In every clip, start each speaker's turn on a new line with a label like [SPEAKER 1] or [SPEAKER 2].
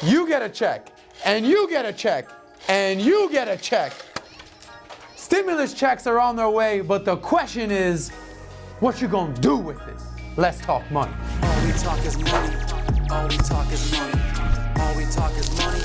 [SPEAKER 1] you get a check, and you get a check, and you get a check. Stimulus checks are on their way, but the question is, what you gonna do with it? Let's talk money.
[SPEAKER 2] All we talk is money. All we talk is money. All we talk is money.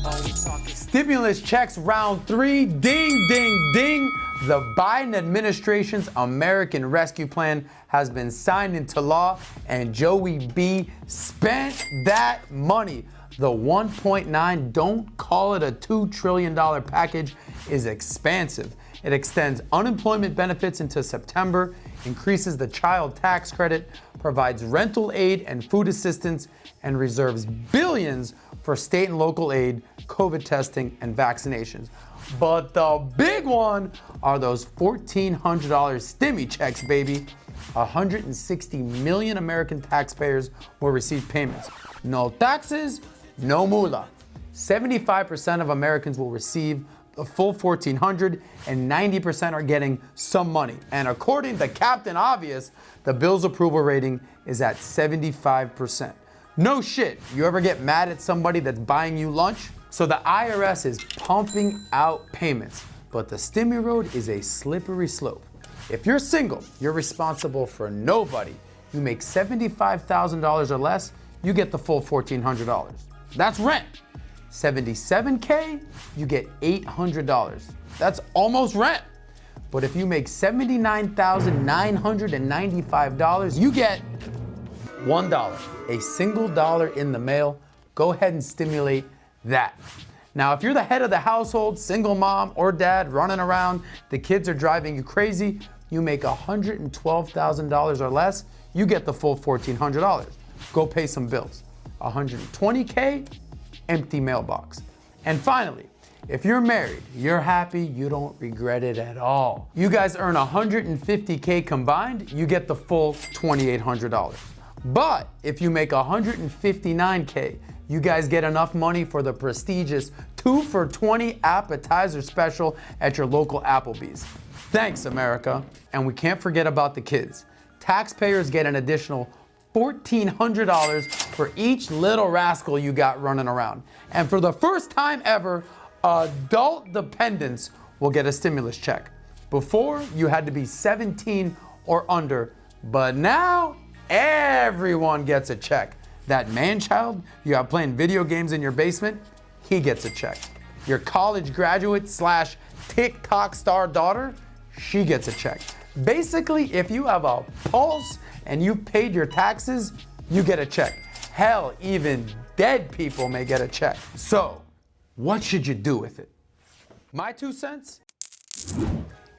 [SPEAKER 2] All we talk is...
[SPEAKER 1] Stimulus checks round 3, ding, ding, ding. The Biden administration's American Rescue Plan has been signed into law, and Joey B spent that money. The $1.9, don't call it a $2 trillion package, is expansive. It extends unemployment benefits into September, increases the child tax credit, provides rental aid and food assistance, and reserves billions for state and local aid, COVID testing, and vaccinations. But the big one are those $1,400 stimmy checks, baby. 160 million American taxpayers will receive payments. No taxes, no moolah. 75% of Americans will receive the full $1,400, and 90% are getting some money. And according to Captain Obvious, the bill's approval rating is at 75%. No shit, you ever get mad at somebody that's buying you lunch? So the IRS is pumping out payments, but the stimmy road is a slippery slope. If you're single, you're responsible for nobody. You make $75,000 or less, you get the full $1,400. That's rent. 77K, you get $800. That's almost rent. But if you make $79,995, you get $1, a single dollar in the mail. Go ahead and stimulate that. Now, if you're the head of the household, single mom or dad running around, the kids are driving you crazy, you make $112,000 or less, you get the full $1,400. Go pay some bills. 120K, empty mailbox. And finally, if you're married, you're happy, you don't regret it at all. You guys earn 150K combined, you get the full $2,800. But if you make 159K, you guys get enough money for the prestigious 2 for $20 appetizer special at your local Applebee's. Thanks, America. And we can't forget about the kids. Taxpayers get an additional $1,400 for each little rascal you got running around. And for the first time ever, adult dependents will get a stimulus check. Before, you had to be 17 or under, but now everyone gets a check. That man-child you have playing video games in your basement, he gets a check. Your college graduate / TikTok star daughter, she gets a check. Basically, if you have a pulse and you paid your taxes, you get a check. Hell, even dead people may get a check. So, what should you do with it? My 2 cents?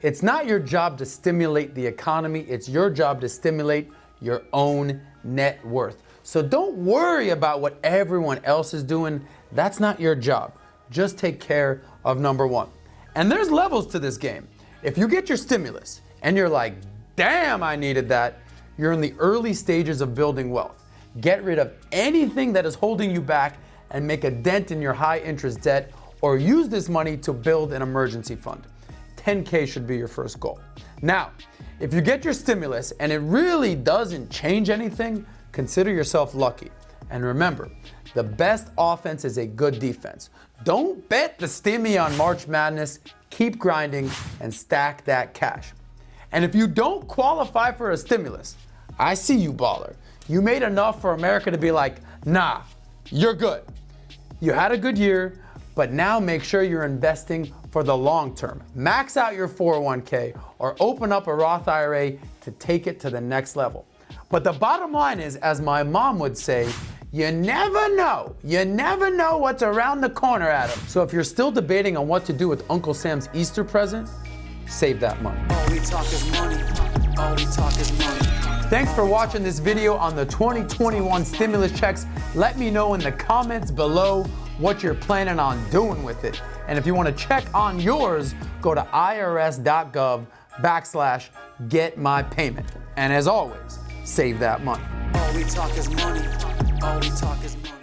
[SPEAKER 1] It's not your job to stimulate the economy, it's your job to stimulate your own net worth. So don't worry about what everyone else is doing. That's not your job. Just take care of number 1. And there's levels to this game. If you get your stimulus and you're like, damn, I needed that, you're in the early stages of building wealth. Get rid of anything that is holding you back and make a dent in your high interest debt, or use this money to build an emergency fund. 10K should be your first goal. Now, if you get your stimulus and it really doesn't change anything, consider yourself lucky. And remember, the best offense is a good defense. Don't bet the stimmy on March Madness. Keep grinding and stack that cash. And if you don't qualify for a stimulus, I see you, baller. You made enough for America to be like, nah, you're good. You had a good year, but now make sure you're investing for the long term. Max out your 401k or open up a Roth IRA to take it to the next level. But the bottom line is, as my mom would say, you never know. You never know what's around the corner, Adam. So if you're still debating on what to do with Uncle Sam's Easter present, save that money.
[SPEAKER 2] All we talk is money. All we talk is money.
[SPEAKER 1] Thanks for watching this video on the 2021 stimulus checks. Let me know in the comments below what you're planning on doing with it. And if you want to check on yours, go to irs.gov/getmypayment. And as always, save that money.
[SPEAKER 2] All we talk is money. All we talk is money.